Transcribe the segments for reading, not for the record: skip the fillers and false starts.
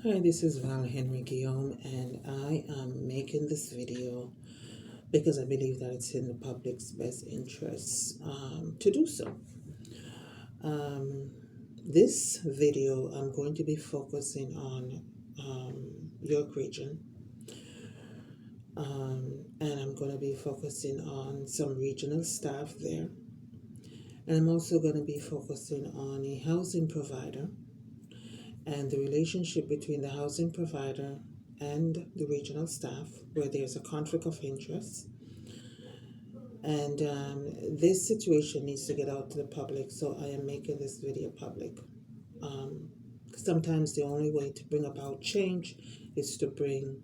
Hi, this is Val Henry Guillaume, and I am making this video because I believe that it's in the public's best interests to do so. Um, this video, I'm going to be focusing on York Region, and I'm going to be focusing on some regional staff there, and I'm also going to be focusing on a housing provider and the relationship between the housing provider and the regional staff, where there's a conflict of interest. And this situation needs to get out to the public, so I am making this video public. Sometimes the only way to bring about change is to bring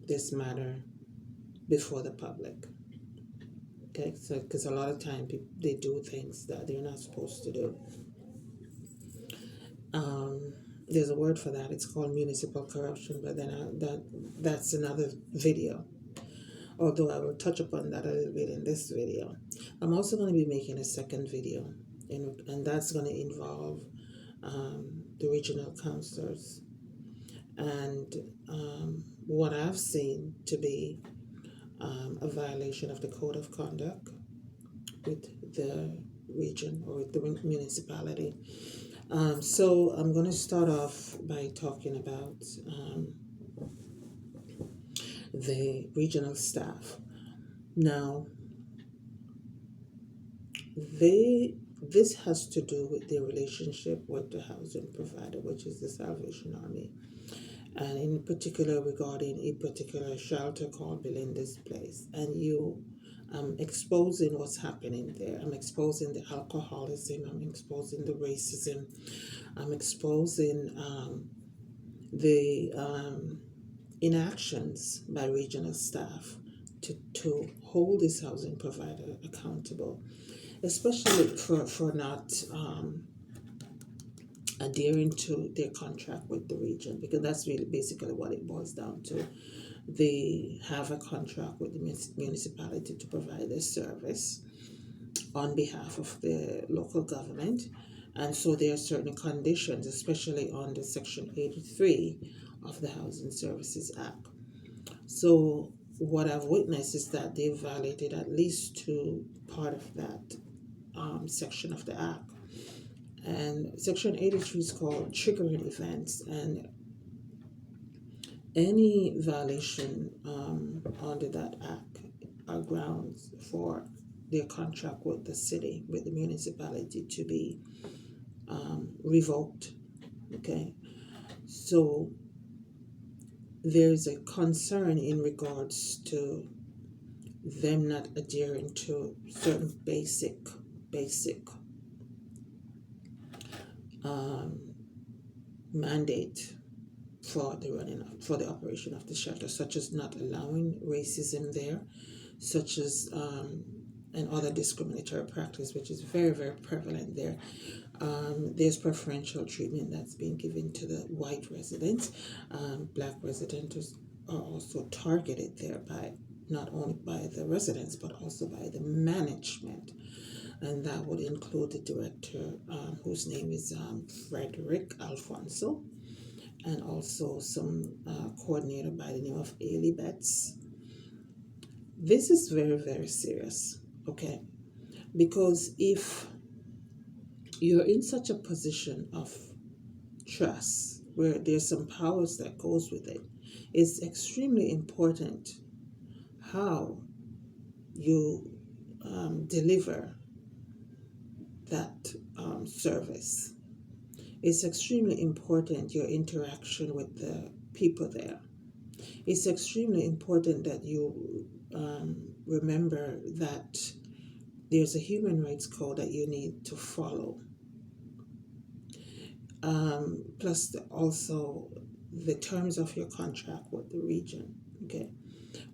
this matter before the public. Okay, so because a lot of time they do things that they're not supposed to do. There's a word for that. It's called municipal corruption, but then that's another video. Although I will touch upon that a little bit in this video. I'm also going to be making a second video, and that's going to involve the regional councillors and what I've seen to be a violation of the code of conduct with the region or with the municipality. So I'm going to start off by talking about the regional staff. Now, this has to do with their relationship with the housing provider, which is the Salvation Army, and in particular regarding a particular shelter called Belinda's Place. And I'm exposing what's happening there. I'm exposing the alcoholism. I'm exposing the racism. I'm exposing the inactions by regional staff to hold this housing provider accountable, especially for not adhering to their contract with the region, because that's really basically what it boils down to. They have a contract with the municipality to provide this service on behalf of the local government, and so there are certain conditions, especially under Section 83 of the Housing Services Act. So what I've witnessed is that they've violated at least two part of that section of the Act. And Section 83 is called triggering events, and any violation under that Act are grounds for their contract with the city, with the municipality, to be revoked. Okay, so there's a concern in regards to them not adhering to certain basic mandate for the operation of the shelter, such as not allowing racism there, such as and other discriminatory practice, which is very, very prevalent there. There's preferential treatment that's being given to the white residents. Black residents are also targeted there by not only by the residents but also by the management, and that would include the director, whose name is Frederick Alfonso, and also some coordinator by the name of Ailey Betts. This is very, very serious, okay? Because if you're in such a position of trust where there's some powers that goes with it, it's extremely important how you deliver that service. It's extremely important your interaction with the people there. It's extremely important that you remember that there's a human rights code that you need to follow. Plus also the terms of your contract with the region. Okay.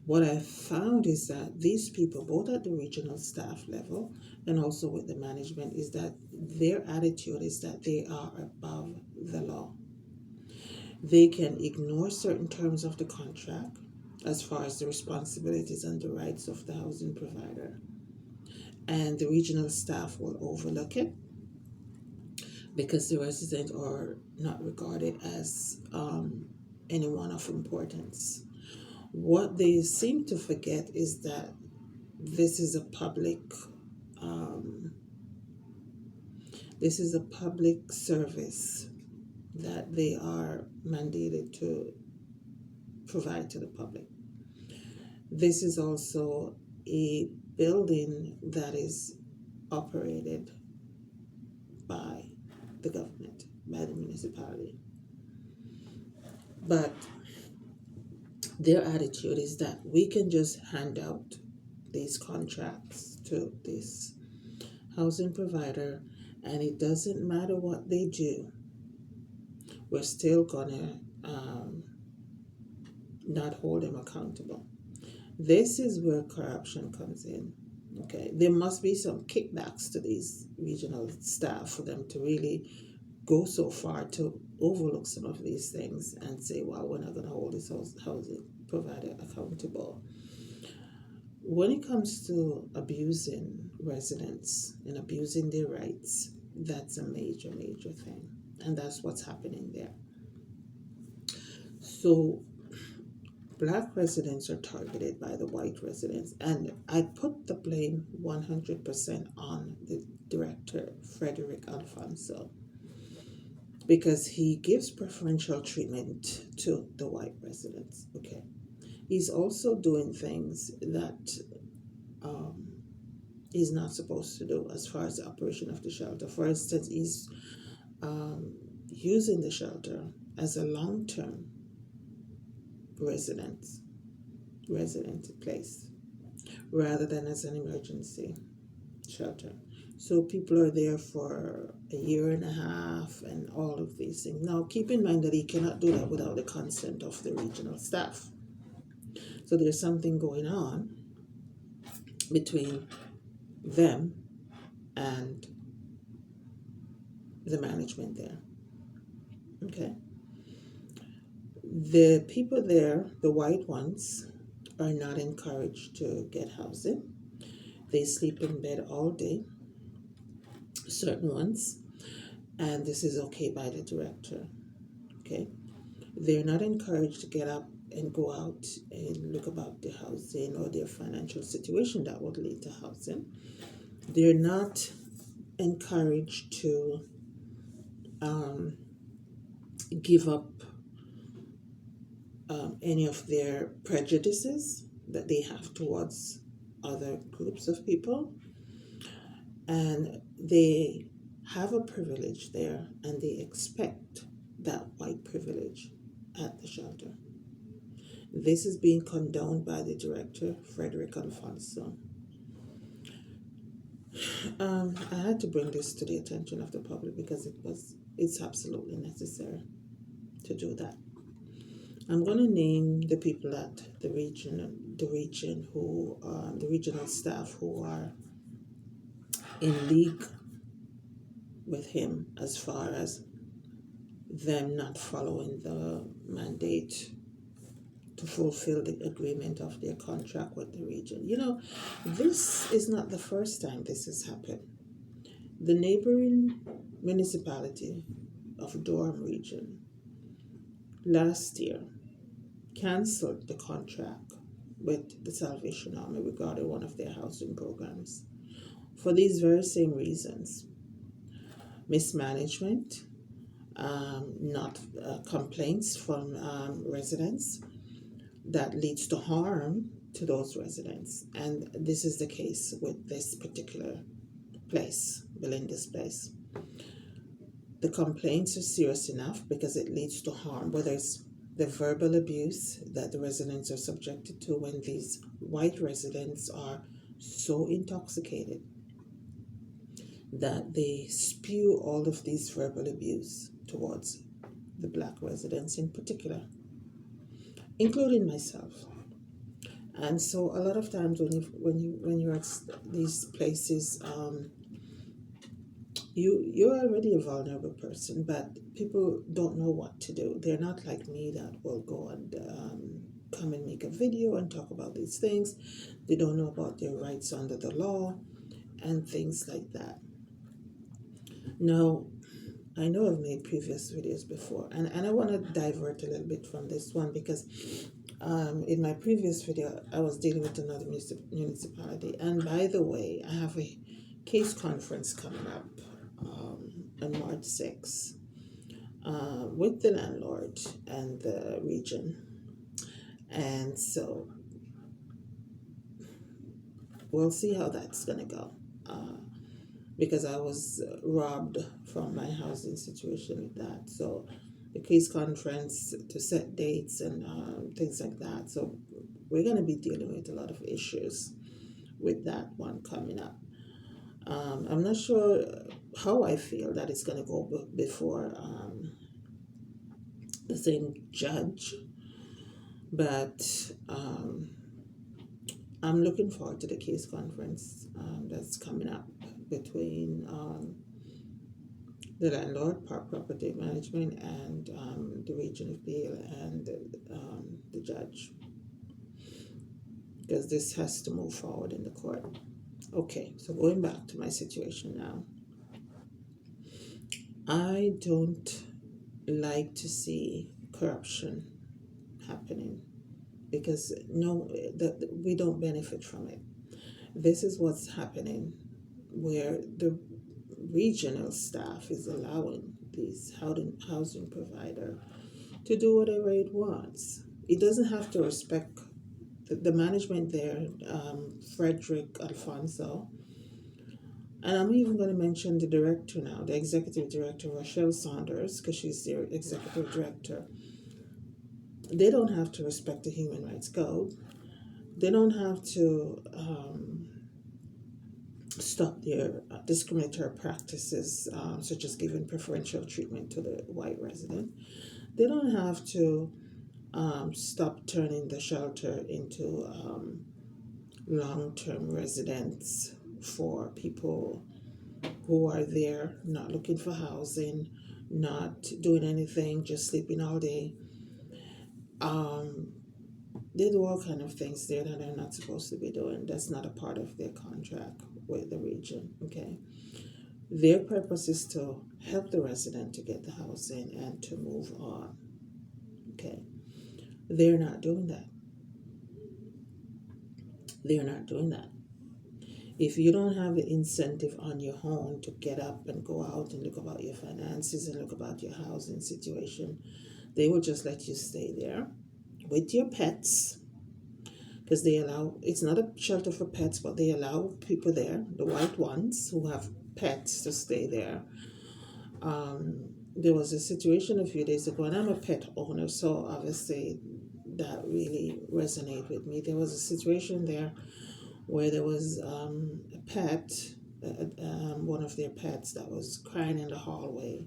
What I found is that these people, both at the regional staff level and also with the management, is that their attitude is that they are above the law. They can ignore certain terms of the contract as far as the responsibilities and the rights of the housing provider, and the regional staff will overlook it because the residents are not regarded as anyone of importance. What they seem to forget is that this is a public um, this is a public service that they are mandated to provide to the public. This is also a building that is operated by the government, by the municipality. But their attitude is that we can just hand out these contracts to this housing provider, and it doesn't matter what they do, we're still gonna not hold them accountable. This is where corruption comes in. Okay, there must be some kickbacks to these regional staff for them to really go so far to overlook some of these things and say, well, we're not going to hold this housing provider accountable. When it comes to abusing residents and abusing their rights, that's a major, major thing. And that's what's happening there. So, Black residents are targeted by the white residents, and I put the blame 100% on the director, Frederick Alfonso, because he gives preferential treatment to the white residents. Okay, he's also doing things that he's not supposed to do as far as the operation of the shelter. For instance, he's using the shelter as a long-term resident place rather than as an emergency shelter. So people are there for a year and a half and all of these things. Now keep in mind that he cannot do that without the consent of the regional staff. So there's something going on between them and the management there. Okay. The people there, the white ones, are not encouraged to get housing. They sleep in bed all day, certain ones, and this is okay by the director. Okay, they're not encouraged to get up and go out and look about the housing or their financial situation that would lead to housing. They're not encouraged to give up any of their prejudices that they have towards other groups of people, and they have a privilege there and they expect that white privilege at the shelter. This is being condoned by the director, Frederick Alfonso. I had to bring this to the attention of the public because it's absolutely necessary to do that. I'm going to name the people at the region who, the regional staff who are in league with him as far as them not following the mandate to fulfill the agreement of their contract with the region. You know, this is not the first time this has happened. The neighboring municipality of Durham region last year cancelled the contract with the Salvation Army regarding one of their housing programs for these very same reasons: mismanagement, not complaints from residents that leads to harm to those residents. And this is the case with this particular place, Belinda's place. The complaints are serious enough because it leads to harm, whether it's the verbal abuse that the residents are subjected to when these white residents are so intoxicated that they spew all of these verbal abuse towards the Black residents in particular, including myself. And so a lot of times when you're at these places, you're already a vulnerable person, but people don't know what to do. They're not like me that will go and come and make a video and talk about these things. They don't know about their rights under the law and things like that. Now, I know I've made previous videos before, and I want to divert a little bit from this one because in my previous video, I was dealing with another municipality. And by the way, I have a case conference coming up on March 6th with the landlord and the region. And so we'll see how that's going to go. Because I was robbed from my housing situation with that. So the case conference to set dates and things like that. So we're going to be dealing with a lot of issues with that one coming up. I'm not sure how I feel that it's going to go before the same judge, but I'm looking forward to the case conference that's coming up between the landlord, Park Property Management, and the Region of Peel and the judge, because this has to move forward in the court. Okay, so going back to my situation now, I don't like to see corruption happening because we don't benefit from it. This is what's happening, where the regional staff is allowing these housing provider to do whatever it wants. It doesn't have to respect the management there, Frederick Alfonso. And I'm even going to mention the director now, the executive director, Rochelle Saunders, because she's their executive director. They don't have to respect the Human Rights Code. They don't have to stop their discriminatory practices, such as giving preferential treatment to the white resident. They don't have to stop turning the shelter into long-term residence for people who are there not looking for housing, not doing anything, just sleeping all day. They do all kind of things there that they're not supposed to be doing. That's not a part of their contract with the region, okay? Their purpose is to help the resident to get the housing and to move on, okay? They're not doing that. They're not doing that. If you don't have the incentive on your own to get up and go out and look about your finances and look about your housing situation, they will just let you stay there with your pets, because they allow, it's not a shelter for pets, but they allow people there, the white ones who have pets, to stay there. There was a situation a few days ago, and I'm a pet owner, so obviously that really resonated with me. There was a situation there where there was a pet, one of their pets, that was crying in the hallway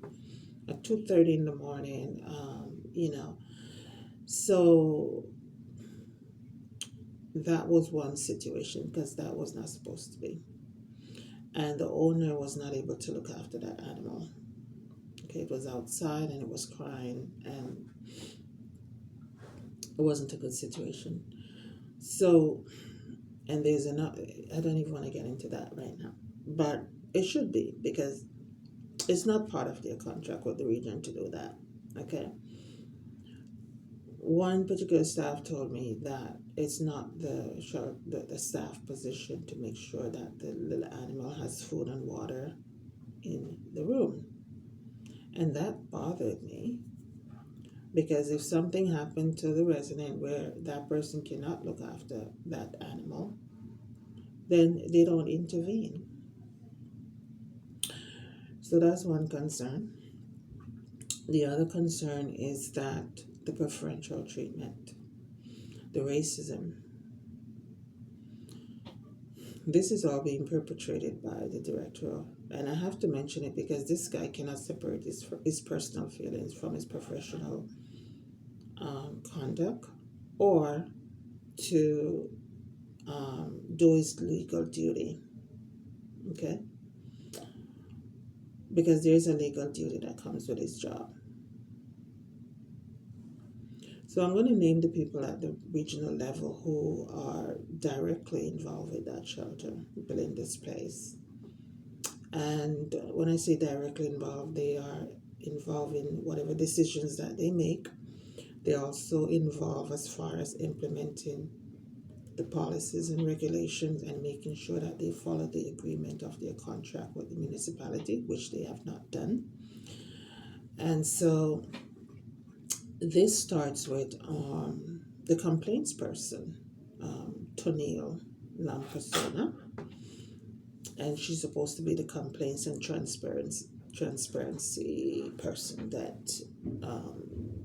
at 2:30 in the morning, So that was one situation, because that was not supposed to be. And the owner was not able to look after that animal. Okay, it was outside and it was crying, and it wasn't a good situation. So, and there's another, I don't even want to get into that right now, but it should be, because it's not part of their contract with the region to do that, okay? One particular staff told me that it's not the staff position to make sure that the little animal has food and water in the room. And that bothered me, because if something happened to the resident where that person cannot look after that animal, then they don't intervene. So that's one concern. The other concern is that the preferential treatment, the racism. This is all being perpetrated by the director, and I have to mention it because this guy cannot separate his personal feelings from his professional conduct, or to do his legal duty, okay? Because there is a legal duty that comes with his job. So I'm going to name the people at the regional level who are directly involved with that shelter, building this place. And when I say directly involved, they are involved in whatever decisions that they make. They also involve as far as implementing the policies and regulations and making sure that they follow the agreement of their contract with the municipality, which they have not done. And so this starts with the complaints person, Tonil Lampasona, and she's supposed to be the complaints and transparency person that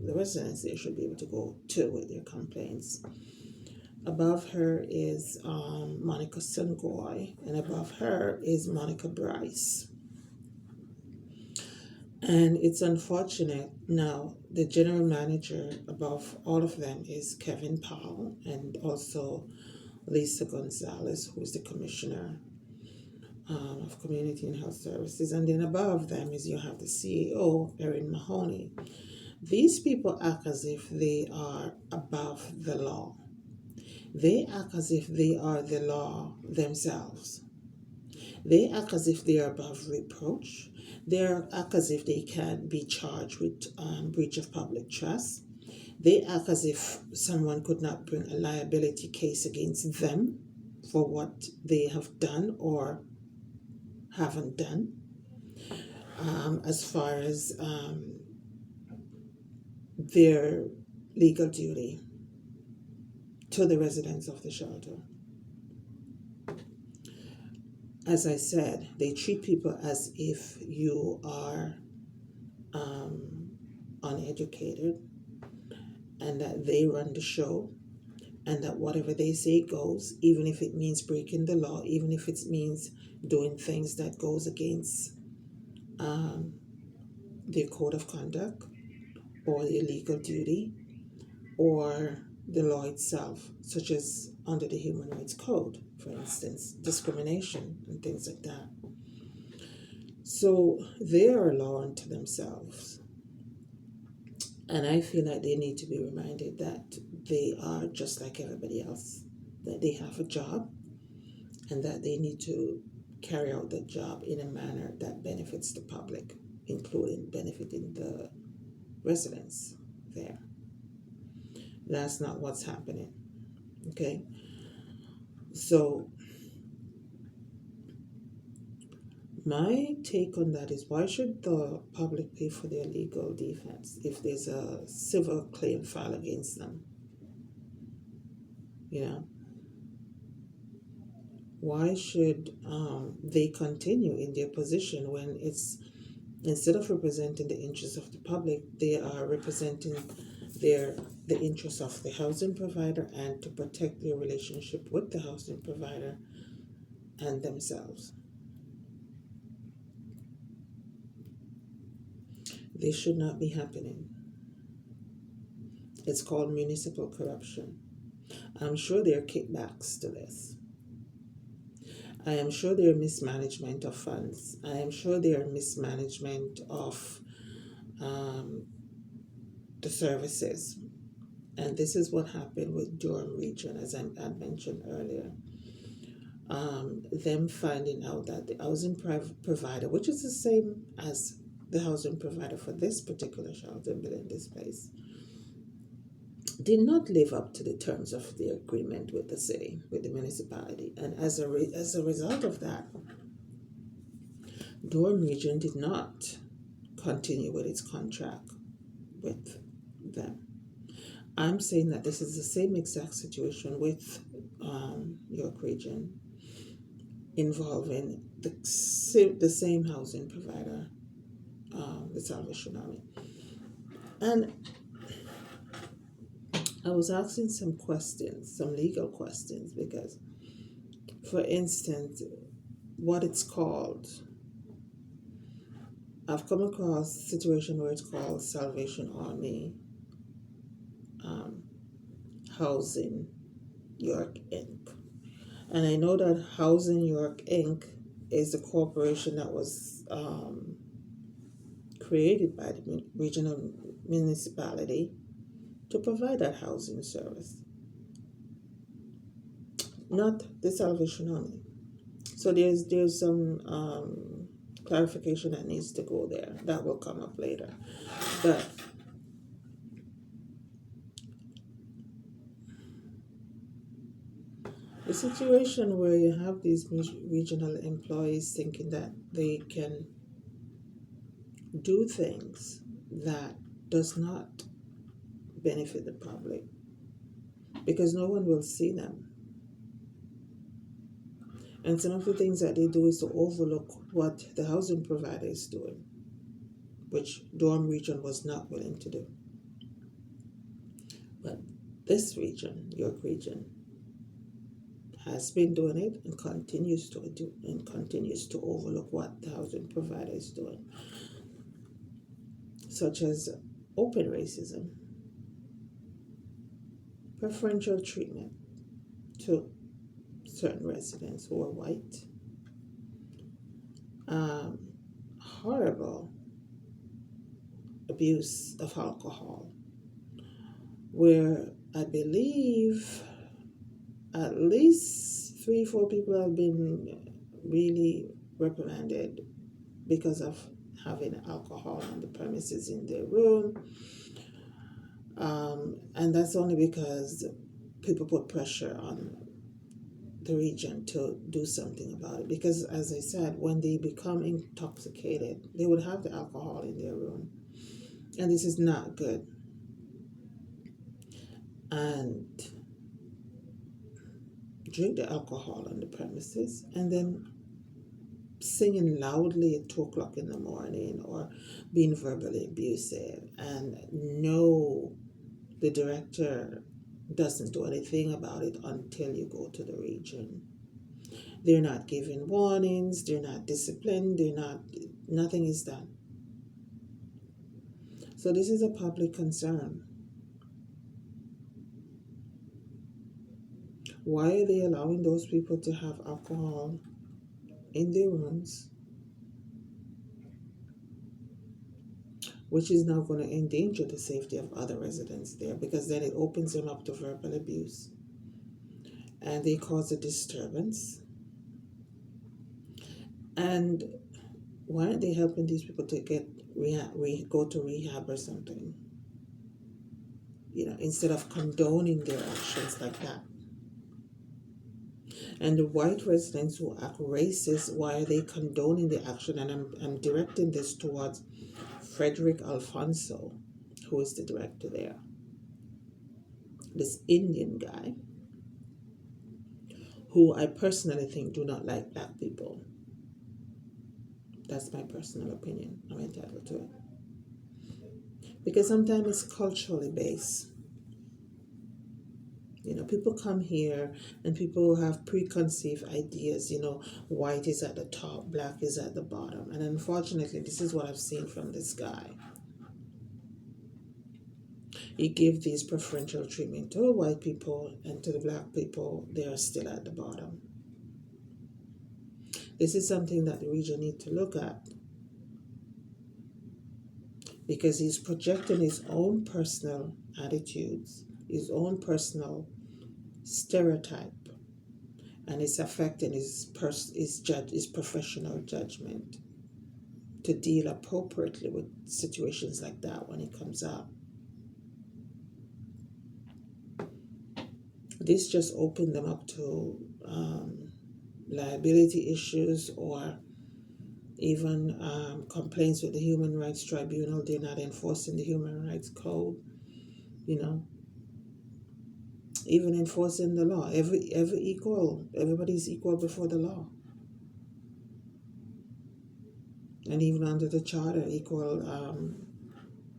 the residents there should be able to go to with their complaints. Above her is Monica Sengoy, and above her is Monica Bryce. And it's unfortunate now, the general manager above all of them is Kevin Powell, and also Lisa Gonzalez, who is the commissioner of Community and Health Services. And then above them is you have the CEO, Erin Mahoney. These people act as if they are above the law. They act as if they are the law themselves. They act as if they are above reproach. They act as if they can be charged with breach of public trust. They act as if someone could not bring a liability case against them for what they have done or haven't done, as far as their legal duty to the residents of the shelter. As I said, they treat people as if you are uneducated, and that they run the show, and that whatever they say goes, even if it means breaking the law, even if it means doing things that goes against their code of conduct or their legal duty or the law itself, such as under the Human Rights Code, for instance, discrimination and things like that. So they are a law unto themselves. And I feel like they need to be reminded that they are just like everybody else, that they have a job, and that they need to carry out that job in a manner that benefits the public, including benefiting the residents there. That's not what's happening. Okay? So my take on that is, why should the public pay for their legal defense if there's a civil claim filed against them? You know? Why should they continue in their position when it's, instead of representing the interests of the public, they are representing the interests of the housing provider and to protect their relationship with the housing provider and themselves? This should not be happening. It's called municipal corruption. I'm sure there are kickbacks to this. I am sure there are mismanagement of funds. I am sure there are mismanagement of the services. And this is what happened with Durham Region, as I mentioned earlier. Them finding out that the housing provider, which is the same as the housing provider for this particular shelter building this place, did not live up to the terms of the agreement with the city, with the municipality. And as a result of that, Durham Region did not continue with its contract with them. I'm saying that this is the same exact situation with York Region, involving the same housing provider, the Salvation Army. And I was asking some questions, some legal questions, because, for instance, what it's called, I've come across a situation where it's called Salvation Army Housing York Inc. And I know that Housing York Inc. is a corporation that was created by the regional municipality to provide that housing service, not the Salvation Army. So there's some clarification that needs to go there. That will come up later. But the situation where you have these regional employees thinking that they can do things that does not benefit the public because no one will see them. And some of the things that they do is to overlook what the housing provider is doing, which Durham region was not willing to do. But this region, York region, has been doing it and continues to do and continues to overlook what the housing provider is doing, such as open racism, preferential treatment to certain residents who are white, horrible abuse of alcohol, where I believe at least 3-4 people have been really reprimanded because of having alcohol on the premises in their room. And that's only because people put pressure on the region to do something about it. Because, as I said, when they become intoxicated, they would have the alcohol in their room. And this is not good. And drink the alcohol on the premises and then singing loudly at 2 o'clock in the morning or being verbally abusive, and no, the director doesn't do anything about it until you go to the region. They're not giving warnings, they're not disciplined, nothing is done. So this is a public concern. Why are they allowing those people to have alcohol in their rooms, which is now going to endanger the safety of other residents there, because then it opens them up to verbal abuse and they cause a disturbance? And why aren't they helping these people to get go to rehab or something? Instead of condoning their actions like that. And the white residents who act racist, why are they condoning the action? And I'm directing this towards Frederick Alfonso, who is the director there. This Indian guy, who I personally think do not like black people. That's my personal opinion. I'm entitled to it. Because sometimes it's culturally based. People come here and people have preconceived ideas, white is at the top, black is at the bottom. And unfortunately, this is what I've seen from this guy. He gave these preferential treatment to the white people, and to the black people, they are still at the bottom. This is something that the region needs to look at, because he's projecting his own personal attitudes, his own personal stereotype, and it's affecting his professional judgment to deal appropriately with situations like that when it comes up. This just opened them up to liability issues, or even complaints with the Human Rights Tribunal. They're not enforcing the Human Rights Code, even enforcing the law. Everybody's equal before the law. And even under the charter, equal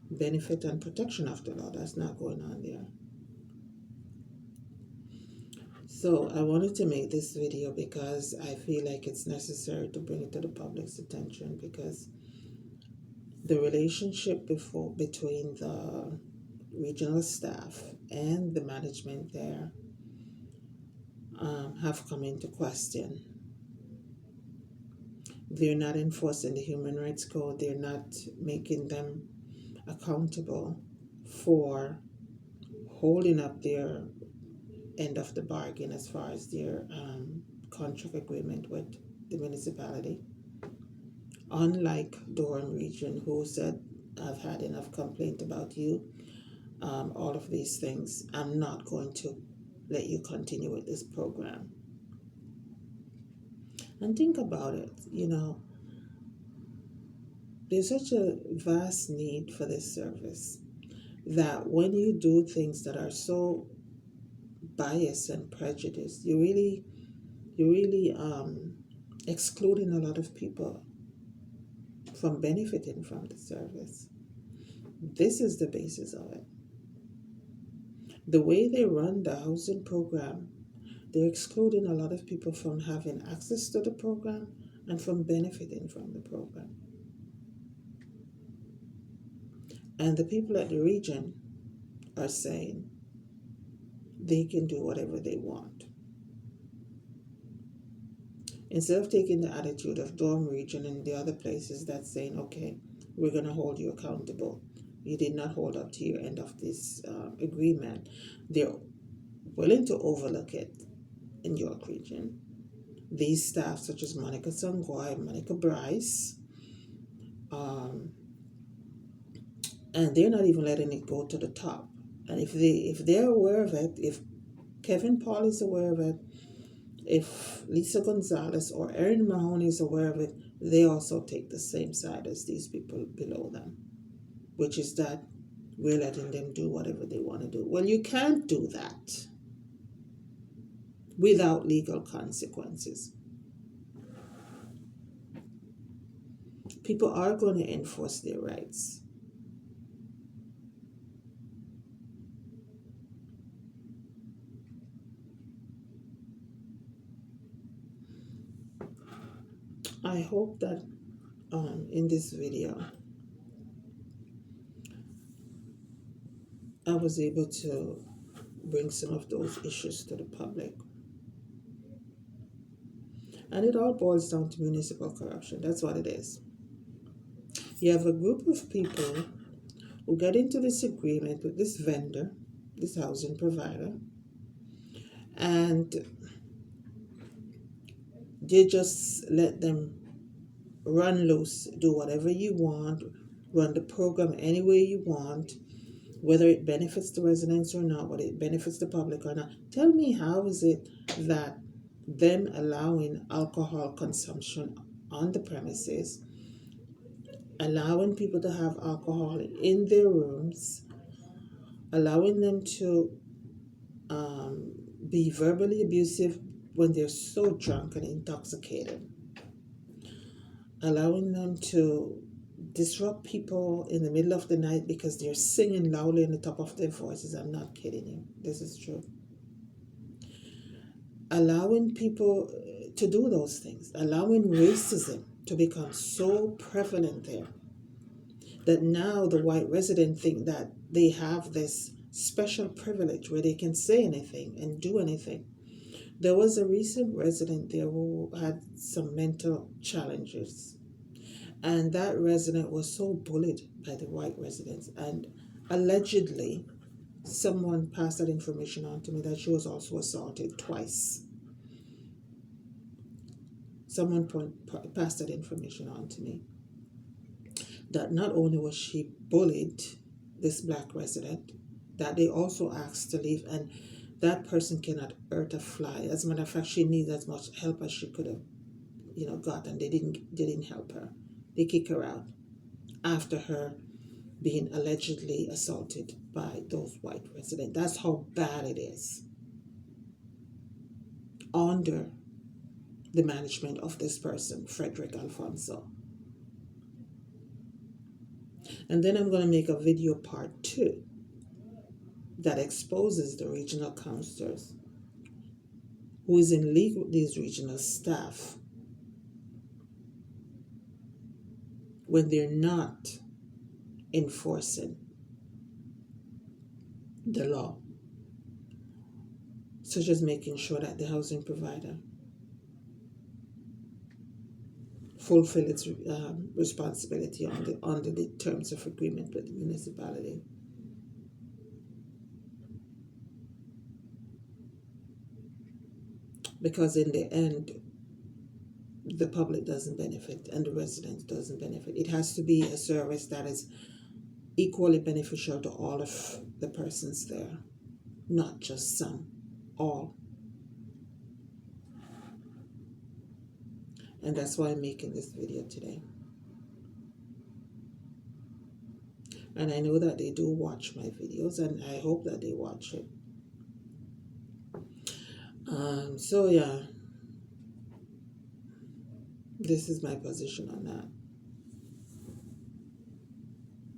benefit and protection of the law. That's not going on there. So I wanted to make this video because I feel like it's necessary to bring it to the public's attention, because the relationship between the regional staff and the management there have come into question. They're not enforcing the Human Rights Code. They're not making them accountable for holding up their end of the bargain as far as their contract agreement with the municipality, unlike Durham Region, who said, I've had enough complaint about you, all of these things, I'm not going to let you continue with this program. And think about it, there's such a vast need for this service that when you do things that are so biased and prejudiced, you're really excluding a lot of people from benefiting from the service. This is the basis of it. The way they run the housing program, they're excluding a lot of people from having access to the program and from benefiting from the program. And the people at the region are saying they can do whatever they want. Instead of taking the attitude of Durham Region and the other places that's saying, okay, we're going to hold you accountable. You did not hold up to your end of this agreement. They're willing to overlook it in York Region. These staff, such as Monica Sangoy, Monica Bryce, and they're not even letting it go to the top. And if they're aware of it, if Kevin Paul is aware of it, if Lisa Gonzalez or Erin Mahoney is aware of it, they also take the same side as these people below them, which is that we're letting them do whatever they want to do. Well, you can't do that without legal consequences. People are going to enforce their rights. I hope that in this video I was able to bring some of those issues to the public. And it all boils down to municipal corruption. That's what it is. You have a group of people who get into this agreement with this vendor, this housing provider, and they just let them run loose, do whatever you want, run the program any way you want, whether it benefits the residents or not, whether it benefits the public or not. Tell me, how is it that them allowing alcohol consumption on the premises, allowing people to have alcohol in their rooms, allowing them to be verbally abusive when they're so drunk and intoxicated, allowing them to disrupt people in the middle of the night because they're singing loudly on the top of their voices. I'm not kidding you. This is true. Allowing people to do those things, allowing racism to become so prevalent there that now the white residents think that they have this special privilege where they can say anything and do anything. There was a recent resident there who had some mental challenges, and that resident was so bullied by the white residents, and allegedly someone passed that information on to me that she was also assaulted twice. Someone passed that information on to me, that not only was she bullied, this black resident, that they also asked to leave, and that person cannot hurt a fly. As a matter of fact, she needs as much help as she could have, got, and they didn't help her. They kick her out after her being allegedly assaulted by those white residents. That's how bad it is under the management of this person, Frederick Alfonso. And then I'm going to make a video part 2 that exposes the regional counselors who is in league with these regional staff when they're not enforcing the law, such as making sure that the housing provider fulfill its responsibility under the terms of agreement with the municipality. Because in the end, the public doesn't benefit and the residents doesn't benefit. It has to be a service that is equally beneficial to all of the persons there, not just some, all. And that's why I'm making this video today. And I know that they do watch my videos, and I hope that they watch it. So yeah, this is my position on that.